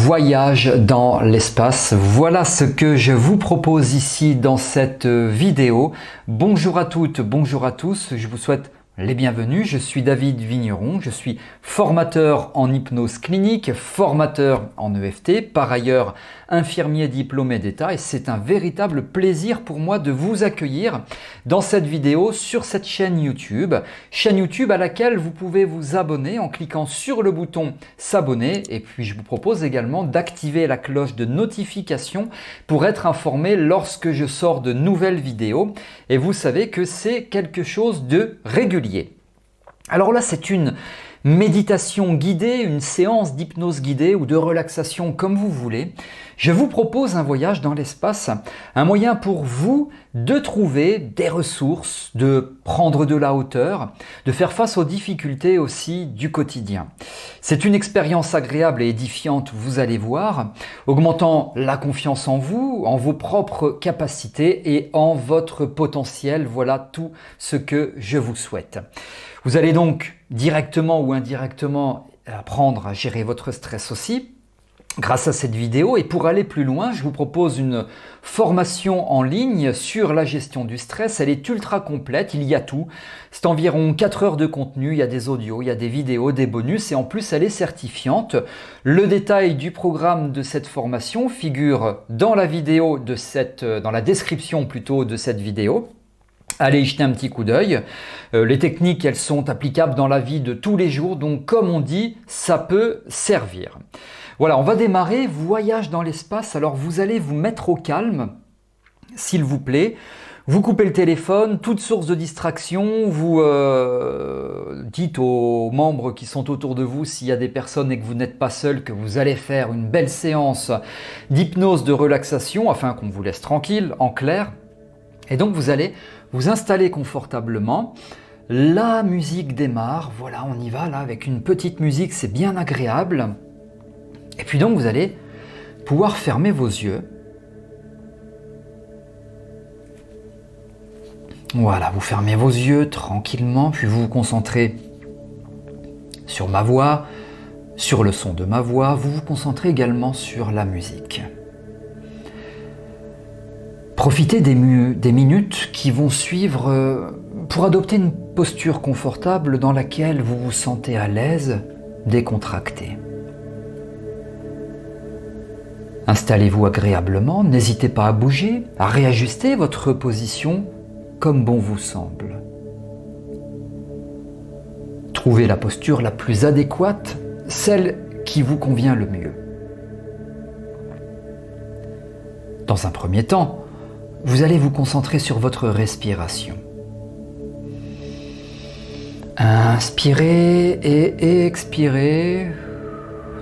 Voyage dans l'espace. Voilà ce que je vous propose ici dans cette vidéo. Bonjour à toutes, bonjour à tous. Je vous souhaite les bienvenus. Je suis David Vigneron. Je suis formateur en hypnose clinique, formateur en EFT, par ailleurs infirmier diplômé d'État, et c'est un véritable plaisir pour moi de vous accueillir dans cette vidéo sur cette chaîne YouTube à laquelle vous pouvez vous abonner en cliquant sur le bouton s'abonner, et puis je vous propose également d'activer la cloche de notification pour être informé lorsque je sors de nouvelles vidéos, et vous savez que c'est quelque chose de régulier. Alors là, c'est une méditation guidée, une séance d'hypnose guidée ou de relaxation comme vous voulez. Je vous propose un voyage dans l'espace, un moyen pour vous de trouver des ressources, de prendre de la hauteur, de faire face aux difficultés aussi du quotidien. C'est une expérience agréable et édifiante, vous allez voir, augmentant la confiance en vous, en vos propres capacités et en votre potentiel. Voilà tout ce que je vous souhaite. Vous allez donc directement ou indirectement apprendre à gérer votre stress aussi grâce à cette vidéo. Et pour aller plus loin, je vous propose une formation en ligne sur la gestion du stress. Elle est ultra complète, il y a tout. C'est environ 4 heures de contenu, il y a des audios, il y a des vidéos, des bonus et en plus elle est certifiante. Le détail du programme de cette formation figure dans la vidéo dans la description plutôt de cette vidéo. Allez y jeter un petit coup d'œil. Les techniques, elles sont applicables dans la vie de tous les jours, donc comme on dit, ça peut servir. Voilà, on va démarrer, voyage dans l'espace. Alors vous allez vous mettre au calme, s'il vous plaît. Vous coupez le téléphone, toute source de distraction, vous dites aux membres qui sont autour de vous, s'il y a des personnes et que vous n'êtes pas seul, que vous allez faire une belle séance d'hypnose, de relaxation, afin qu'on vous laisse tranquille, en clair. Et donc vous allez vous installer confortablement. La musique démarre, voilà, on y va là avec une petite musique, c'est bien agréable. Et puis donc vous allez pouvoir fermer vos yeux. Voilà, vous fermez vos yeux tranquillement, puis vous vous concentrez sur ma voix, sur le son de ma voix, vous vous concentrez également sur la musique. Profitez des minutes qui vont suivre pour adopter une posture confortable dans laquelle vous vous sentez à l'aise, décontracté. Installez-vous agréablement, n'hésitez pas à bouger, à réajuster votre position comme bon vous semble. Trouvez la posture la plus adéquate, celle qui vous convient le mieux. Dans un premier temps, vous allez vous concentrer sur votre respiration. Inspirez et expirez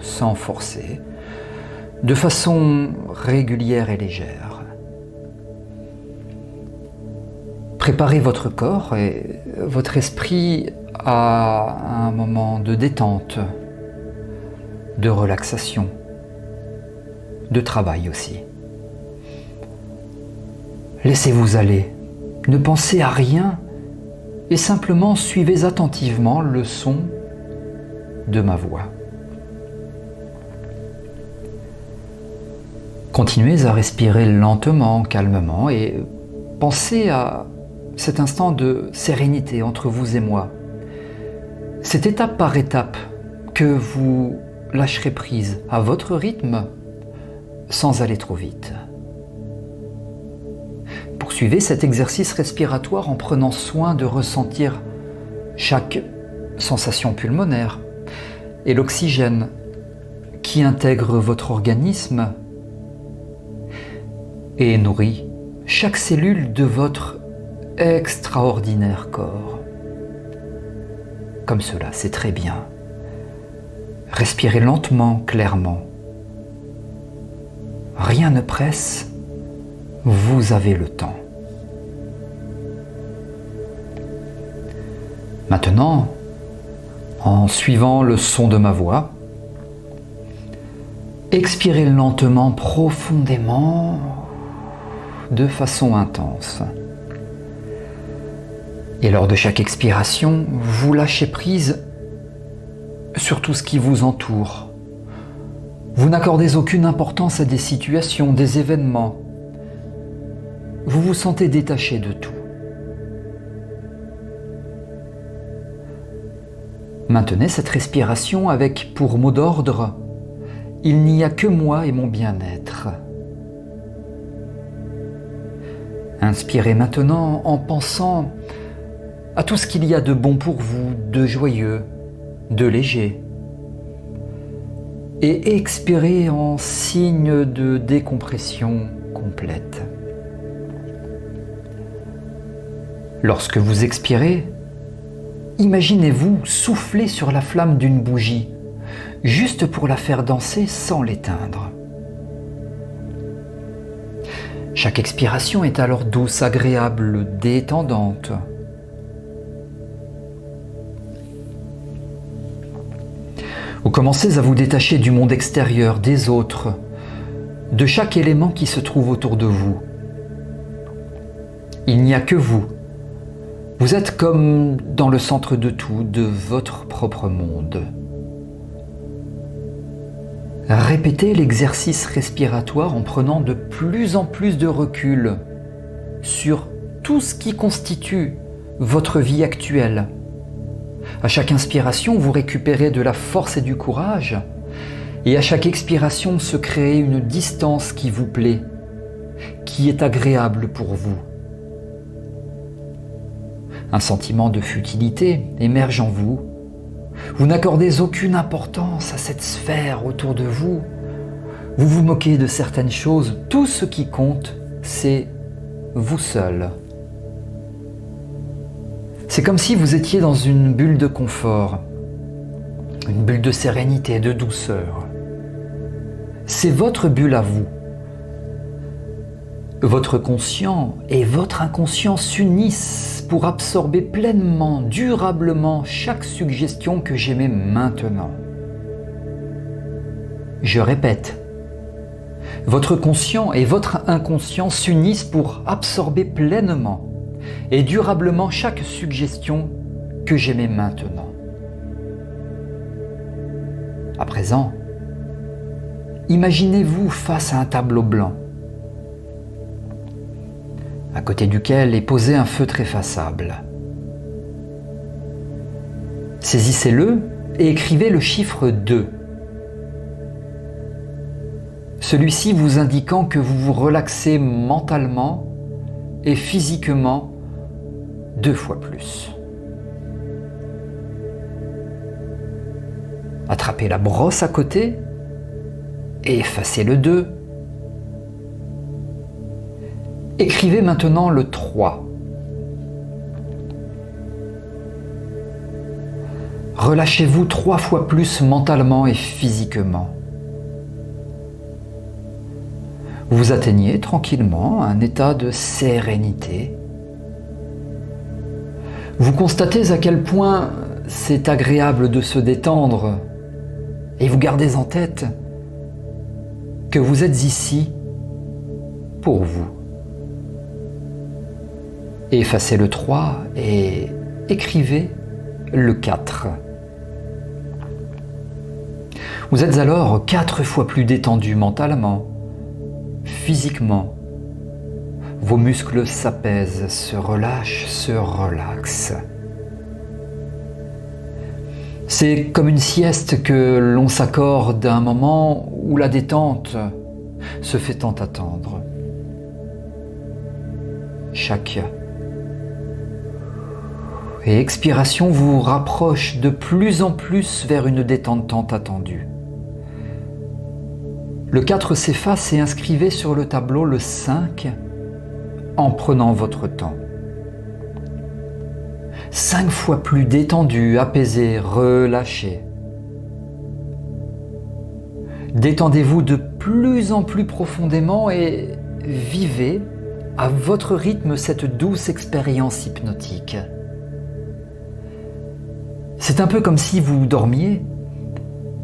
sans forcer, de façon régulière et légère. Préparez votre corps et votre esprit à un moment de détente, de relaxation, de travail aussi. Laissez-vous aller, ne pensez à rien et simplement suivez attentivement le son de ma voix. Continuez à respirer lentement, calmement et pensez à cet instant de sérénité entre vous et moi. C'est étape par étape que vous lâcherez prise à votre rythme sans aller trop vite. Poursuivez cet exercice respiratoire en prenant soin de ressentir chaque sensation pulmonaire et l'oxygène qui intègre votre organisme et nourrit chaque cellule de votre extraordinaire corps. Comme cela, c'est très bien. Respirez lentement, clairement. Rien ne presse, vous avez le temps. Maintenant, en suivant le son de ma voix, expirez lentement, profondément, de façon intense. Et lors de chaque expiration, vous lâchez prise sur tout ce qui vous entoure. Vous n'accordez aucune importance à des situations, des événements. Vous vous sentez détaché de tout. Maintenez cette respiration avec pour mot d'ordre « Il n'y a que moi et mon bien-être ». Inspirez maintenant en pensant à tout ce qu'il y a de bon pour vous, de joyeux, de léger. Et expirez en signe de décompression complète. Lorsque vous expirez, imaginez-vous souffler sur la flamme d'une bougie, juste pour la faire danser sans l'éteindre. Chaque expiration est alors douce, agréable, détendante. Vous commencez à vous détacher du monde extérieur, des autres, de chaque élément qui se trouve autour de vous. Il n'y a que vous. Vous êtes comme dans le centre de tout, de votre propre monde. Répétez l'exercice respiratoire en prenant de plus en plus de recul sur tout ce qui constitue votre vie actuelle. À chaque inspiration, vous récupérez de la force et du courage, et à chaque expiration se crée une distance qui vous plaît, qui est agréable pour vous. Un sentiment de futilité émerge en vous. Vous n'accordez aucune importance à cette sphère autour de vous. Vous vous moquez de certaines choses. Tout ce qui compte, c'est vous seul. C'est comme si vous étiez dans une bulle de confort, une bulle de sérénité, de douceur. C'est votre bulle à vous. Votre conscient et votre inconscient s'unissent pour absorber pleinement, durablement chaque suggestion que j'émets maintenant. Je répète, votre conscient et votre inconscient s'unissent pour absorber pleinement et durablement chaque suggestion que j'émets maintenant. À présent, imaginez-vous face à un tableau blanc, à côté duquel est posé un feutre effaçable. Saisissez-le et écrivez le chiffre 2. Celui-ci vous indiquant que vous vous relaxez mentalement et physiquement 2 fois plus. Attrapez la brosse à côté et effacez le 2. Écrivez maintenant le 3. Relâchez-vous 3 fois plus mentalement et physiquement. Vous atteignez tranquillement un état de sérénité. Vous constatez à quel point c'est agréable de se détendre et vous gardez en tête que vous êtes ici pour vous. Effacez le 3 et écrivez le 4. Vous êtes alors 4 fois plus détendu mentalement, physiquement. Vos muscles s'apaisent, se relâchent, se relaxent. C'est comme une sieste que l'on s'accorde à un moment où la détente se fait tant attendre. Chaque et expiration vous rapproche de plus en plus vers une détente tant attendue. Le 4 s'efface et inscrivez sur le tableau le 5 en prenant votre temps. 5 fois plus détendu, apaisé, relâché. Détendez-vous de plus en plus profondément et vivez à votre rythme cette douce expérience hypnotique. C'est un peu comme si vous dormiez,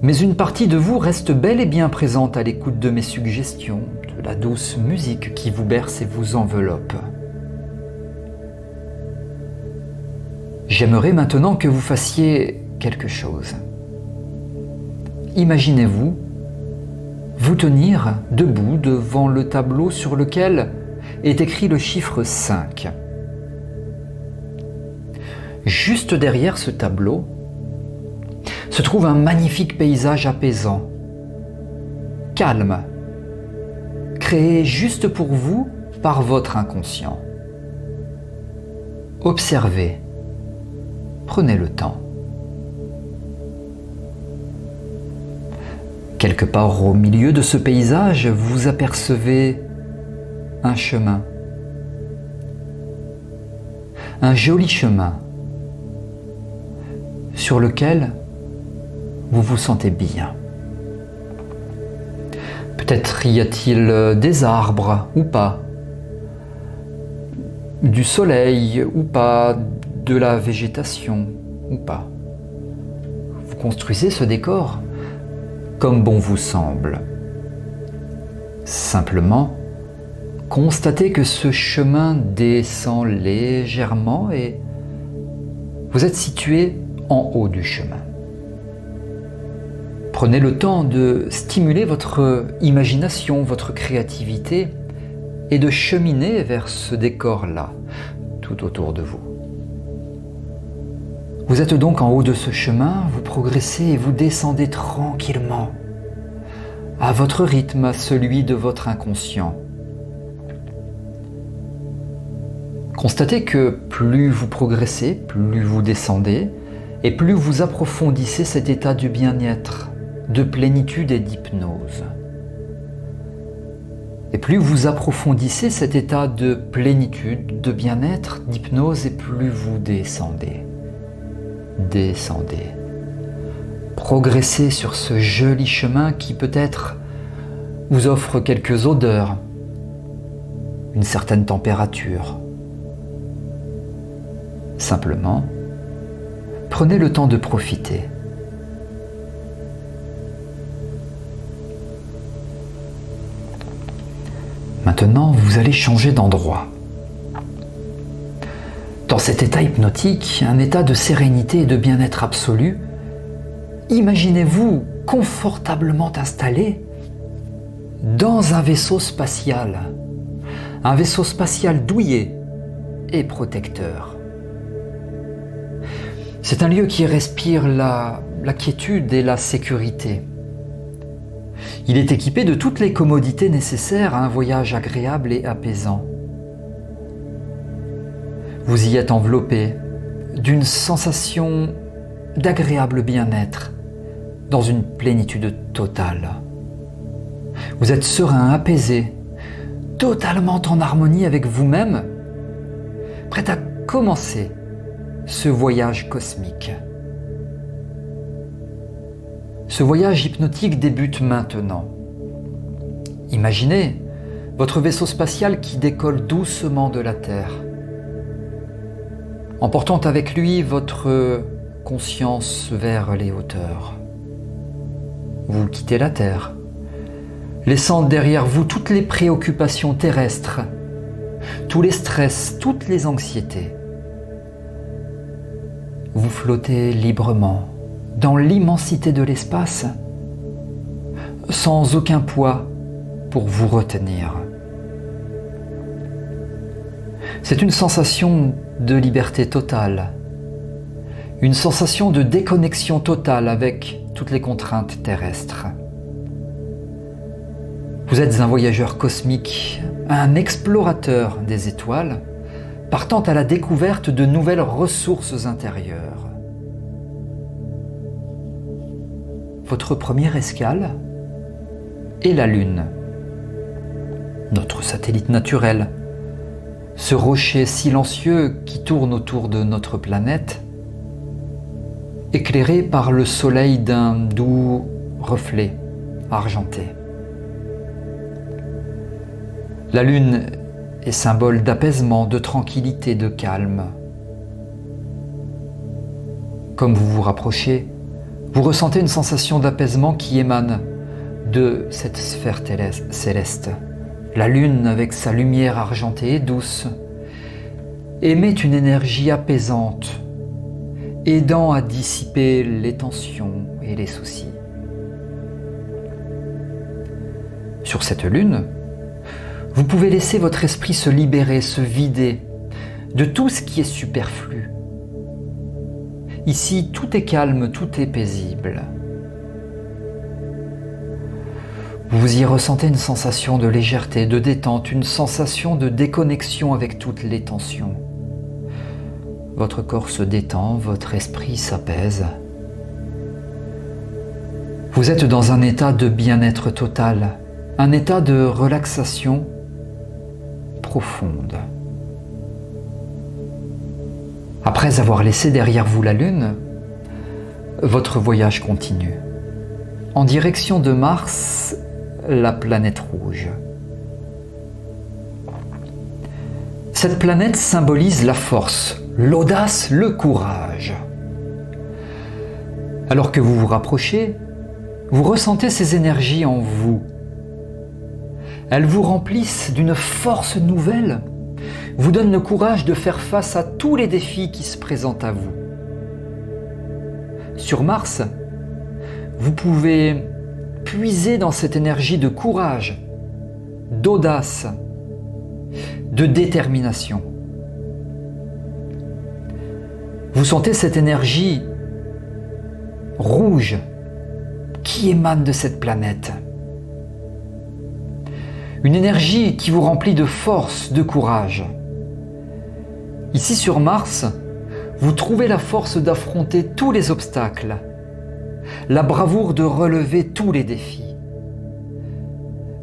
mais une partie de vous reste bel et bien présente à l'écoute de mes suggestions, de la douce musique qui vous berce et vous enveloppe. J'aimerais maintenant que vous fassiez quelque chose. Imaginez-vous vous tenir debout devant le tableau sur lequel est écrit le chiffre 5. Juste derrière ce tableau se trouve un magnifique paysage apaisant, calme, créé juste pour vous par votre inconscient. Observez, prenez le temps. Quelque part au milieu de ce paysage, vous apercevez un chemin. Un joli chemin sur lequel vous vous sentez bien. Peut-être y a-t-il des arbres ou pas, du soleil ou pas, de la végétation ou pas. Vous construisez ce décor comme bon vous semble. Simplement, constatez que ce chemin descend légèrement et vous êtes situé en haut du chemin. Prenez le temps de stimuler votre imagination, votre créativité et de cheminer vers ce décor-là, tout autour de vous. Vous êtes donc en haut de ce chemin, vous progressez et vous descendez tranquillement, à votre rythme, à celui de votre inconscient. Constatez que plus vous progressez, plus vous descendez, et plus vous approfondissez cet état de bien-être, de plénitude et d'hypnose. Et plus vous approfondissez cet état de plénitude, de bien-être, d'hypnose, et plus vous descendez. Descendez. Progressez sur ce joli chemin qui peut-être vous offre quelques odeurs, une certaine température. Simplement, prenez le temps de profiter. Maintenant, vous allez changer d'endroit. Dans cet état hypnotique, un état de sérénité et de bien-être absolu, imaginez-vous confortablement installé dans un vaisseau spatial douillet et protecteur. C'est un lieu qui respire la quiétude et la sécurité. Il est équipé de toutes les commodités nécessaires à un voyage agréable et apaisant. Vous y êtes enveloppé d'une sensation d'agréable bien-être, dans une plénitude totale. Vous êtes serein, apaisé, totalement en harmonie avec vous-même, prêt à commencer ce voyage cosmique. Ce voyage hypnotique débute maintenant. Imaginez votre vaisseau spatial qui décolle doucement de la Terre, emportant avec lui votre conscience vers les hauteurs. Vous quittez la Terre, laissant derrière vous toutes les préoccupations terrestres, tous les stress, toutes les anxiétés. Vous flottez librement dans l'immensité de l'espace, sans aucun poids pour vous retenir. C'est une sensation de liberté totale, une sensation de déconnexion totale avec toutes les contraintes terrestres. Vous êtes un voyageur cosmique, un explorateur des étoiles, partant à la découverte de nouvelles ressources intérieures. Votre première escale est la Lune, notre satellite naturel, ce rocher silencieux qui tourne autour de notre planète, éclairé par le soleil d'un doux reflet argenté. La Lune est symbole d'apaisement, de tranquillité, de calme. Comme vous vous rapprochez, vous ressentez une sensation d'apaisement qui émane de cette sphère céleste. La Lune, avec sa lumière argentée et douce, émet une énergie apaisante, aidant à dissiper les tensions et les soucis. Sur cette lune, vous pouvez laisser votre esprit se libérer, se vider de tout ce qui est superflu. Ici, tout est calme, tout est paisible. Vous y ressentez une sensation de légèreté, de détente, une sensation de déconnexion avec toutes les tensions. Votre corps se détend, votre esprit s'apaise. Vous êtes dans un état de bien-être total, un état de relaxation profonde. Après avoir laissé derrière vous la Lune, votre voyage continue. En direction de Mars, la planète rouge. Cette planète symbolise la force, l'audace, le courage. Alors que vous vous rapprochez, vous ressentez ces énergies en vous. Elles vous remplissent d'une force nouvelle, vous donnent le courage de faire face à tous les défis qui se présentent à vous. Sur Mars, vous pouvez puiser dans cette énergie de courage, d'audace, de détermination. Vous sentez cette énergie rouge qui émane de cette planète. Une énergie qui vous remplit de force, de courage. Ici sur Mars, vous trouvez la force d'affronter tous les obstacles, la bravoure de relever tous les défis.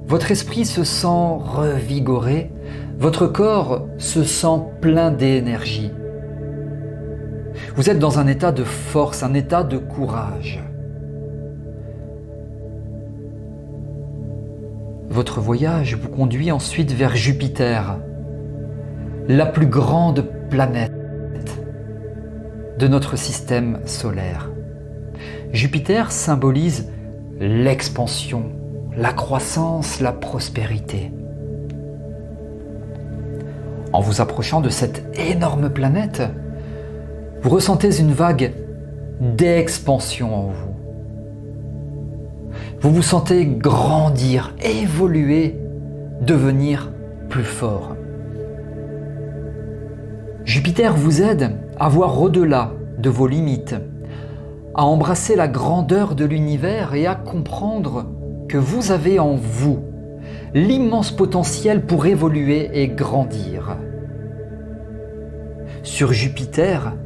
Votre esprit se sent revigoré, votre corps se sent plein d'énergie. Vous êtes dans un état de force, un état de courage. Votre voyage vous conduit ensuite vers Jupiter, la plus grande planète de notre système solaire. Jupiter symbolise l'expansion, la croissance, la prospérité. En vous approchant de cette énorme planète, vous ressentez une vague d'expansion en vous. Vous vous sentez grandir, évoluer, devenir plus fort. Jupiter vous aide à voir au-delà de vos limites, à embrasser la grandeur de l'univers et à comprendre que vous avez en vous l'immense potentiel pour évoluer et grandir. Sur Jupiter,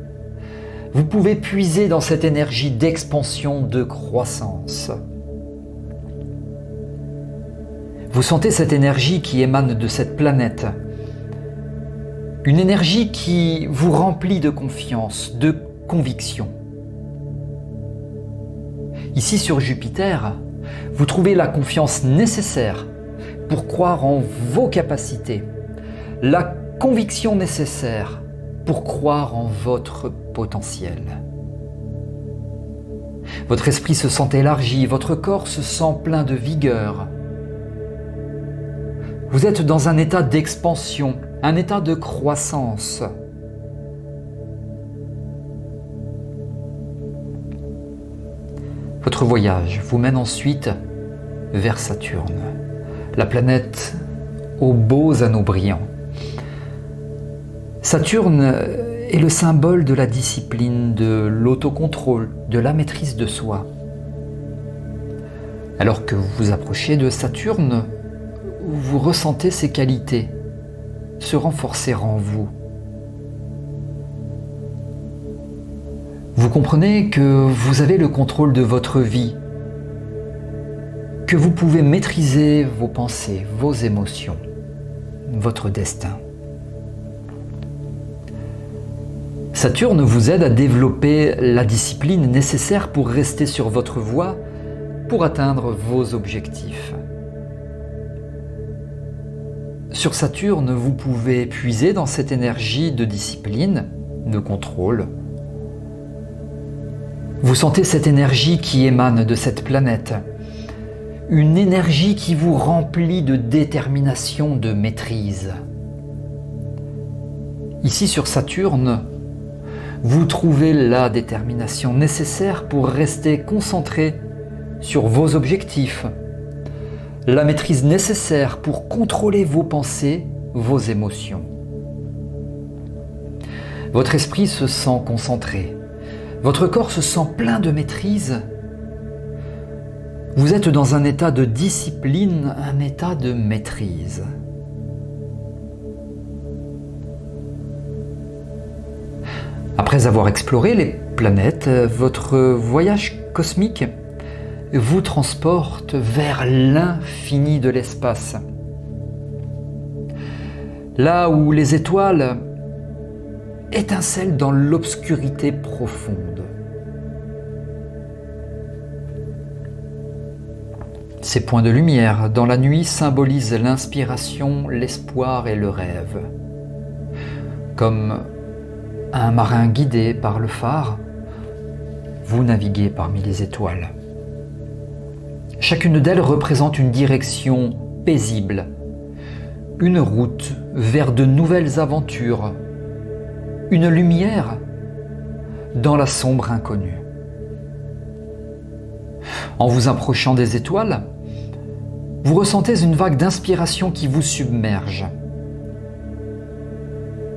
vous pouvez puiser dans cette énergie d'expansion, de croissance. Vous sentez cette énergie qui émane de cette planète. Une énergie qui vous remplit de confiance, de conviction. Ici sur Jupiter, vous trouvez la confiance nécessaire pour croire en vos capacités, la conviction nécessaire pour croire en votre potentiel. Votre esprit se sent élargi, votre corps se sent plein de vigueur. Vous êtes dans un état d'expansion, un état de croissance. Votre voyage vous mène ensuite vers Saturne, la planète aux beaux anneaux brillants. Saturne est le symbole de la discipline, de l'autocontrôle, de la maîtrise de soi. Alors que vous vous approchez de Saturne, vous ressentez ses qualités se renforcer en vous. Vous comprenez que vous avez le contrôle de votre vie, que vous pouvez maîtriser vos pensées, vos émotions, votre destin. Saturne vous aide à développer la discipline nécessaire pour rester sur votre voie, pour atteindre vos objectifs. Sur Saturne, vous pouvez puiser dans cette énergie de discipline, de contrôle. Vous sentez cette énergie qui émane de cette planète, une énergie qui vous remplit de détermination, de maîtrise. Ici sur Saturne, vous trouvez la détermination nécessaire pour rester concentré sur vos objectifs, la maîtrise nécessaire pour contrôler vos pensées, vos émotions. Votre esprit se sent concentré, votre corps se sent plein de maîtrise. Vous êtes dans un état de discipline, un état de maîtrise. Après avoir exploré les planètes, votre voyage cosmique vous transporte vers l'infini de l'espace. Là où les étoiles étincellent dans l'obscurité profonde. Ces points de lumière dans la nuit symbolisent l'inspiration, l'espoir et le rêve. Comme un marin guidé par le phare, vous naviguez parmi les étoiles. Chacune d'elles représente une direction paisible, une route vers de nouvelles aventures, une lumière dans la sombre inconnue. En vous approchant des étoiles, vous ressentez une vague d'inspiration qui vous submerge.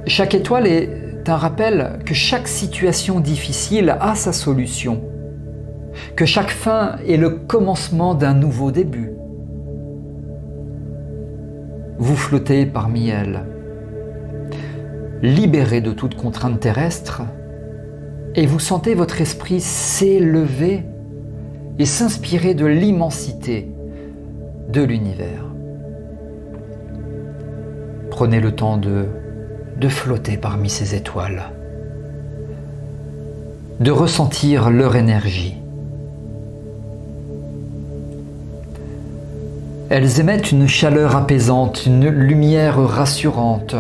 Chaque étoile est un rappel que chaque situation difficile a sa solution, que chaque fin est le commencement d'un nouveau début. Vous flottez parmi elles, libéré de toute contrainte terrestre, et vous sentez votre esprit s'élever et s'inspirer de l'immensité de l'univers. Prenez le temps de flotter parmi ces étoiles, de ressentir leur énergie. Elles émettent une chaleur apaisante, une lumière rassurante,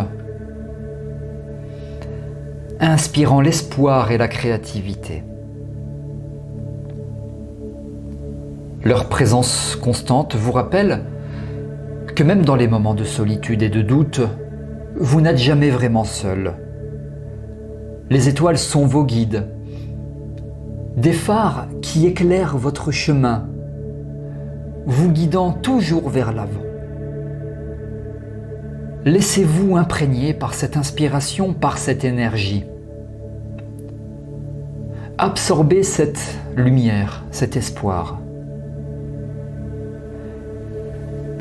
inspirant l'espoir et la créativité. Leur présence constante vous rappelle que même dans les moments de solitude et de doute, vous n'êtes jamais vraiment seul. Les étoiles sont vos guides, des phares qui éclairent votre chemin, vous guidant toujours vers l'avant. Laissez-vous imprégner par cette inspiration, par cette énergie. Absorbez cette lumière, cet espoir.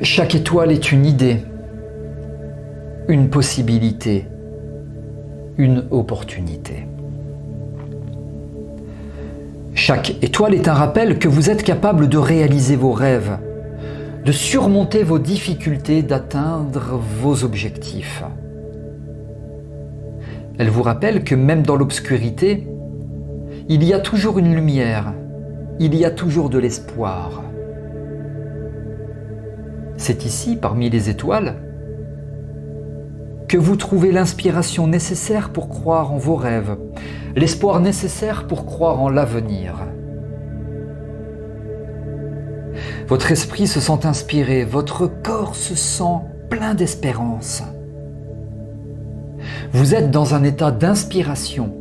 Chaque étoile est une idée, une possibilité, une opportunité. Chaque étoile est un rappel que vous êtes capable de réaliser vos rêves, de surmonter vos difficultés, d'atteindre vos objectifs. Elle vous rappelle que même dans l'obscurité, il y a toujours une lumière, il y a toujours de l'espoir. C'est ici, parmi les étoiles, que vous trouvez l'inspiration nécessaire pour croire en vos rêves, l'espoir nécessaire pour croire en l'avenir. Votre esprit se sent inspiré, votre corps se sent plein d'espérance. Vous êtes dans un état d'inspiration,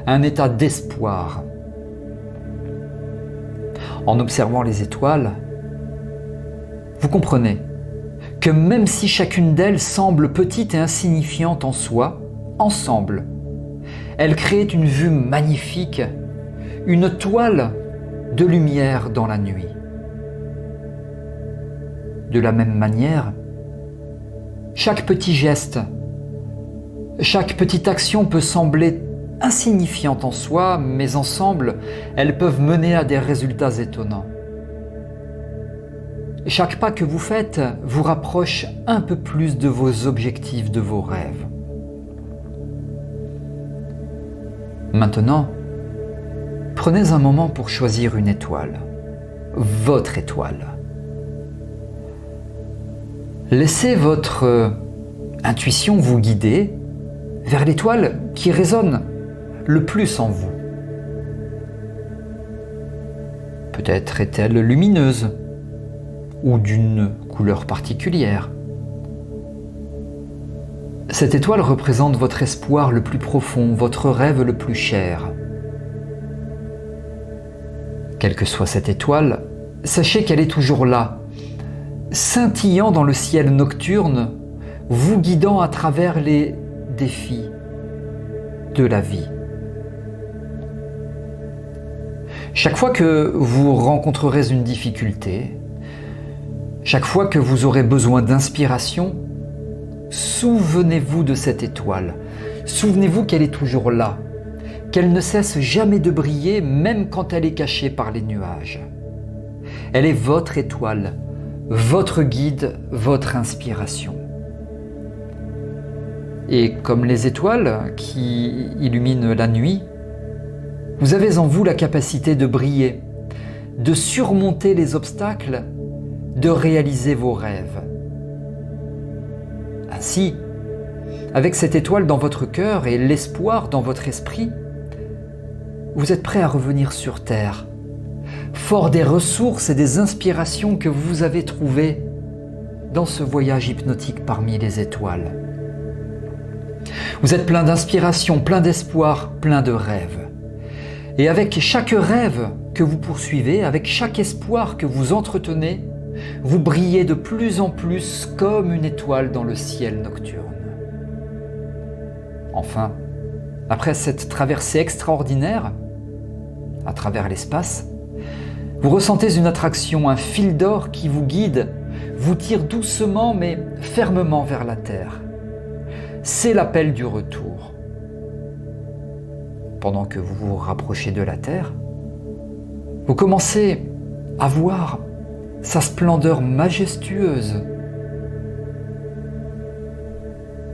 un état d'espoir. En observant les étoiles, vous comprenez que même si chacune d'elles semble petite et insignifiante en soi, ensemble, elles créent une vue magnifique, une toile de lumière dans la nuit. De la même manière, chaque petit geste, chaque petite action peut sembler insignifiante en soi, mais ensemble, elles peuvent mener à des résultats étonnants. Chaque pas que vous faites vous rapproche un peu plus de vos objectifs, de vos rêves. Maintenant, prenez un moment pour choisir une étoile, votre étoile. Laissez votre intuition vous guider vers l'étoile qui résonne le plus en vous. Peut-être est-elle lumineuse ou d'une couleur particulière. Cette étoile représente votre espoir le plus profond, votre rêve le plus cher. Quelle que soit cette étoile, sachez qu'elle est toujours là, scintillant dans le ciel nocturne, vous guidant à travers les défis de la vie. Chaque fois que vous rencontrerez une difficulté, chaque fois que vous aurez besoin d'inspiration, souvenez-vous de cette étoile. Souvenez-vous qu'elle est toujours là, qu'elle ne cesse jamais de briller, même quand elle est cachée par les nuages. Elle est votre étoile, votre guide, votre inspiration. Et comme les étoiles qui illuminent la nuit, vous avez en vous la capacité de briller, de surmonter les obstacles, de réaliser vos rêves. Ainsi, avec cette étoile dans votre cœur et l'espoir dans votre esprit, vous êtes prêt à revenir sur Terre, fort des ressources et des inspirations que vous avez trouvées dans ce voyage hypnotique parmi les étoiles. Vous êtes plein d'inspiration, plein d'espoir, plein de rêves. Et avec chaque rêve que vous poursuivez, avec chaque espoir que vous entretenez, vous brillez de plus en plus comme une étoile dans le ciel nocturne. Enfin, après cette traversée extraordinaire, à travers l'espace, vous ressentez une attraction, un fil d'or qui vous guide, vous tire doucement mais fermement vers la Terre. C'est l'appel du retour. Pendant que vous vous rapprochez de la Terre, vous commencez à voir sa splendeur majestueuse,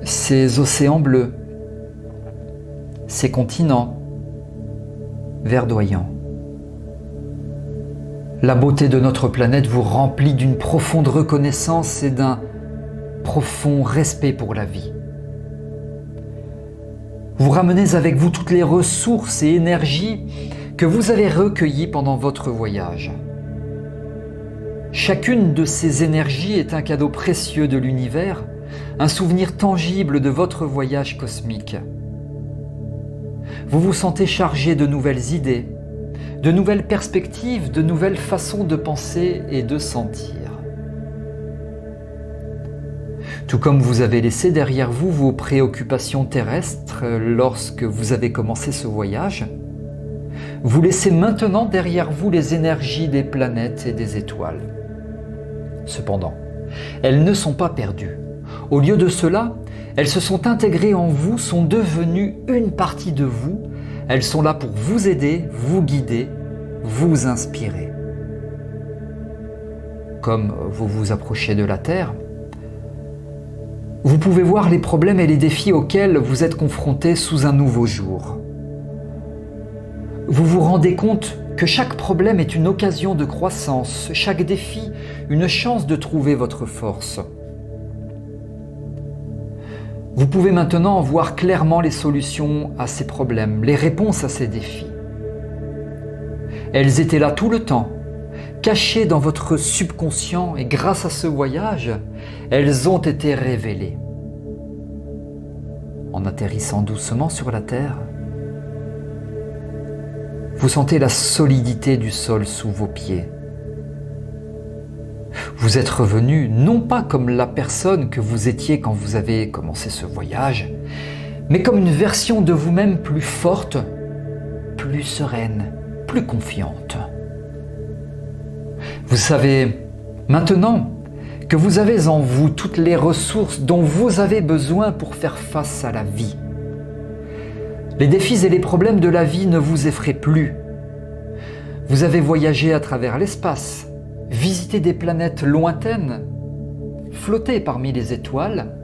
ses océans bleus, ses continents verdoyants. La beauté de notre planète vous remplit d'une profonde reconnaissance et d'un profond respect pour la vie. Vous ramenez avec vous toutes les ressources et énergies que vous avez recueillies pendant votre voyage. Chacune de ces énergies est un cadeau précieux de l'univers, un souvenir tangible de votre voyage cosmique. Vous vous sentez chargé de nouvelles idées, de nouvelles perspectives, de nouvelles façons de penser et de sentir. Tout comme vous avez laissé derrière vous vos préoccupations terrestres lorsque vous avez commencé ce voyage, vous laissez maintenant derrière vous les énergies des planètes et des étoiles. Cependant, elles ne sont pas perdues. Au lieu de cela, elles se sont intégrées en vous, sont devenues une partie de vous. Elles sont là pour vous aider, vous guider, vous inspirer. Comme vous vous approchez de la Terre, vous pouvez voir les problèmes et les défis auxquels vous êtes confrontés sous un nouveau jour. Vous vous rendez compte que chaque problème est une occasion de croissance, chaque défi une chance de trouver votre force. Vous pouvez maintenant voir clairement les solutions à ces problèmes, les réponses à ces défis. Elles étaient là tout le temps, cachées dans votre subconscient, et grâce à ce voyage, elles ont été révélées. En atterrissant doucement sur la Terre, vous sentez la solidité du sol sous vos pieds. Vous êtes revenu non pas comme la personne que vous étiez quand vous avez commencé ce voyage, mais comme une version de vous-même plus forte, plus sereine, plus confiante. Vous savez maintenant que vous avez en vous toutes les ressources dont vous avez besoin pour faire face à la vie. Les défis et les problèmes de la vie ne vous effraient plus. Vous avez voyagé à travers l'espace, visité des planètes lointaines, flotté parmi les étoiles.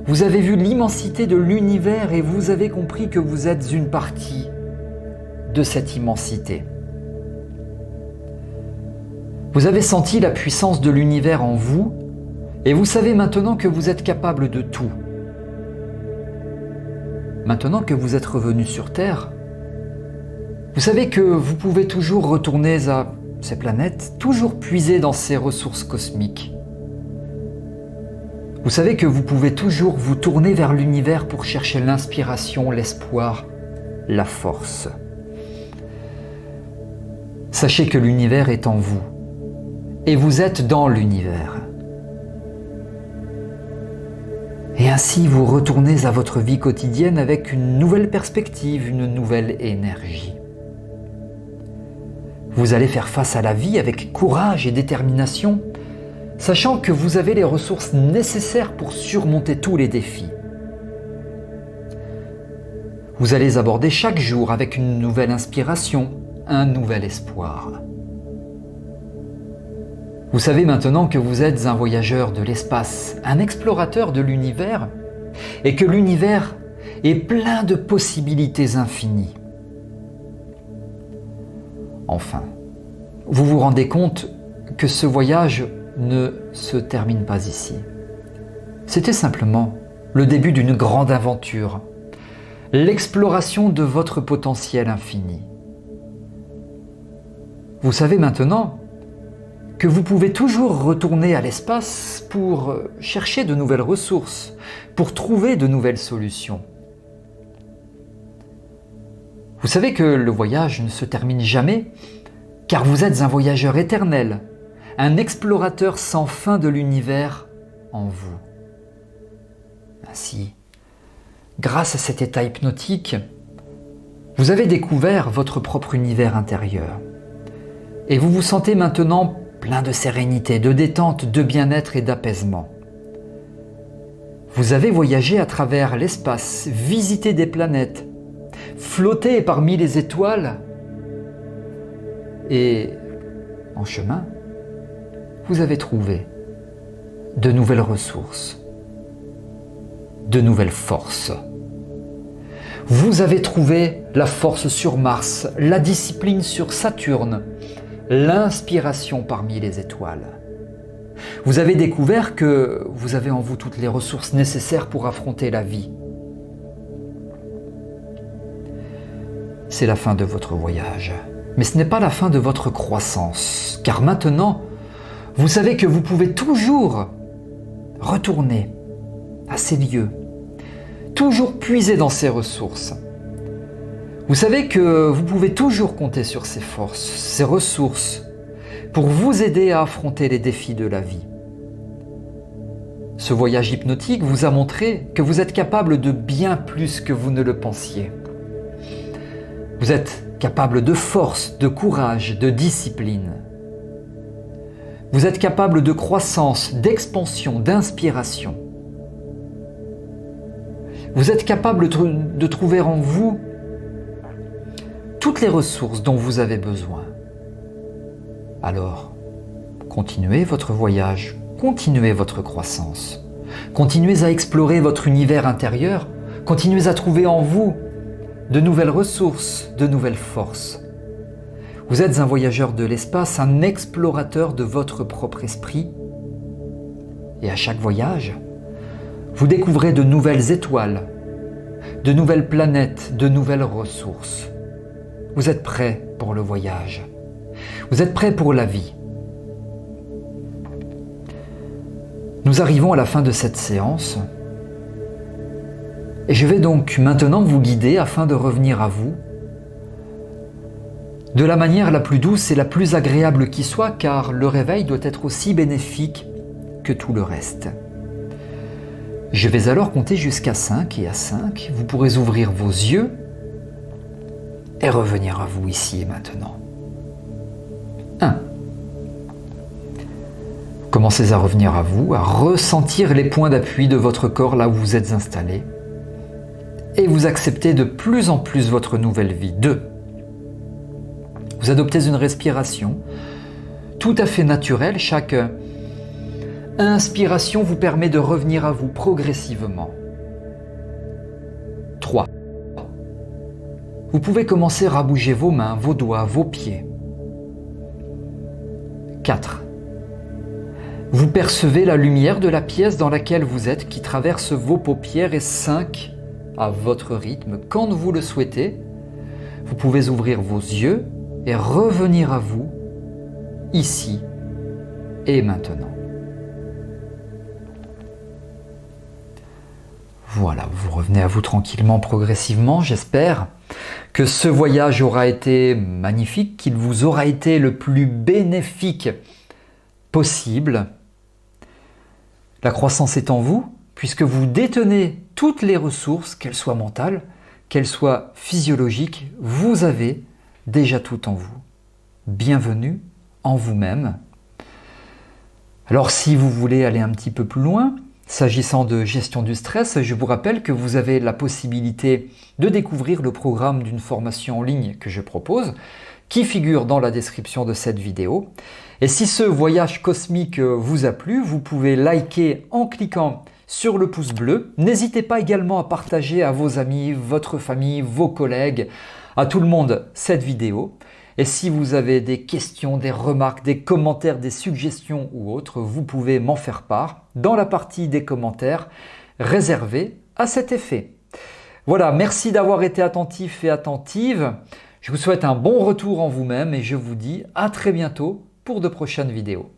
Vous avez vu l'immensité de l'univers et vous avez compris que vous êtes une partie de cette immensité. Vous avez senti la puissance de l'univers en vous et vous savez maintenant que vous êtes capable de tout. Maintenant que vous êtes revenu sur Terre, vous savez que vous pouvez toujours retourner à ces planètes, toujours puiser dans ces ressources cosmiques. Vous savez que vous pouvez toujours vous tourner vers l'univers pour chercher l'inspiration, l'espoir, la force. Sachez que l'univers est en vous et vous êtes dans l'univers. Et ainsi vous retournez à votre vie quotidienne avec une nouvelle perspective, une nouvelle énergie. Vous allez faire face à la vie avec courage et détermination, sachant que vous avez les ressources nécessaires pour surmonter tous les défis. Vous allez aborder chaque jour avec une nouvelle inspiration, un nouvel espoir. Vous savez maintenant que vous êtes un voyageur de l'espace, un explorateur de l'univers, et que l'univers est plein de possibilités infinies. Enfin, vous vous rendez compte que ce voyage ne se termine pas ici. C'était simplement le début d'une grande aventure, l'exploration de votre potentiel infini. Vous savez maintenant que vous pouvez toujours retourner à l'espace pour chercher de nouvelles ressources, pour trouver de nouvelles solutions. Vous savez que le voyage ne se termine jamais, car vous êtes un voyageur éternel, un explorateur sans fin de l'univers en vous. Ainsi, grâce à cet état hypnotique, vous avez découvert votre propre univers intérieur. Et vous vous sentez maintenant plein de sérénité, de détente, de bien-être et d'apaisement. Vous avez voyagé à travers l'espace, visité des planètes, flotté parmi les étoiles et, en chemin, vous avez trouvé de nouvelles ressources, de nouvelles forces. Vous avez trouvé la force sur Mars, la discipline sur Saturne, l'inspiration parmi les étoiles. Vous avez découvert que vous avez en vous toutes les ressources nécessaires pour affronter la vie. C'est la fin de votre voyage, mais ce n'est pas la fin de votre croissance, car maintenant, vous savez que vous pouvez toujours retourner à ces lieux, toujours puiser dans ces ressources. Vous savez que vous pouvez toujours compter sur ces forces, ces ressources, pour vous aider à affronter les défis de la vie. Ce voyage hypnotique vous a montré que vous êtes capable de bien plus que vous ne le pensiez. Vous êtes capable de force, de courage, de discipline. Vous êtes capable de croissance, d'expansion, d'inspiration. Vous êtes capable de trouver en vous toutes les ressources dont vous avez besoin. Alors, continuez votre voyage, continuez votre croissance, continuez à explorer votre univers intérieur, continuez à trouver en vous de nouvelles ressources, de nouvelles forces. Vous êtes un voyageur de l'espace, un explorateur de votre propre esprit. Et à chaque voyage, vous découvrez de nouvelles étoiles, de nouvelles planètes, de nouvelles ressources. Vous êtes prêt pour le voyage. Vous êtes prêt pour la vie. Nous arrivons à la fin de cette séance. Et je vais donc maintenant vous guider afin de revenir à vous de la manière la plus douce et la plus agréable qui soit, car le réveil doit être aussi bénéfique que tout le reste. Je vais alors compter jusqu'à 5 et à 5, vous pourrez ouvrir vos yeux et revenir à vous ici et maintenant. 1. Commencez à revenir à vous, à ressentir les points d'appui de votre corps là où vous êtes installé. Et vous acceptez de plus en plus votre nouvelle vie. 2. Vous adoptez une respiration tout à fait naturelle. Chaque inspiration vous permet de revenir à vous progressivement. 3. Vous pouvez commencer à bouger vos mains, vos doigts, vos pieds. 4. Vous percevez la lumière de la pièce dans laquelle vous êtes qui traverse vos paupières. Et 5. À votre rythme, quand vous le souhaitez, vous pouvez ouvrir vos yeux et revenir à vous, ici et maintenant. Voilà, vous revenez à vous tranquillement, progressivement. J'espère que ce voyage aura été magnifique, qu'il vous aura été le plus bénéfique possible. La croissance est en vous, puisque vous détenez toutes les ressources, qu'elles soient mentales, qu'elles soient physiologiques, vous avez déjà tout en vous. Bienvenue en vous-même. Alors si vous voulez aller un petit peu plus loin, s'agissant de gestion du stress, je vous rappelle que vous avez la possibilité de découvrir le programme d'une formation en ligne que je propose, qui figure dans la description de cette vidéo. Et si ce voyage cosmique vous a plu, vous pouvez liker en cliquant sur le pouce bleu. N'hésitez pas également à partager à vos amis, votre famille, vos collègues, à tout le monde cette vidéo. Et si vous avez des questions, des remarques, des commentaires, des suggestions ou autres, vous pouvez m'en faire part dans la partie des commentaires réservée à cet effet. Voilà, merci d'avoir été attentif et attentive. Je vous souhaite un bon retour en vous-même et je vous dis à très bientôt pour de prochaines vidéos.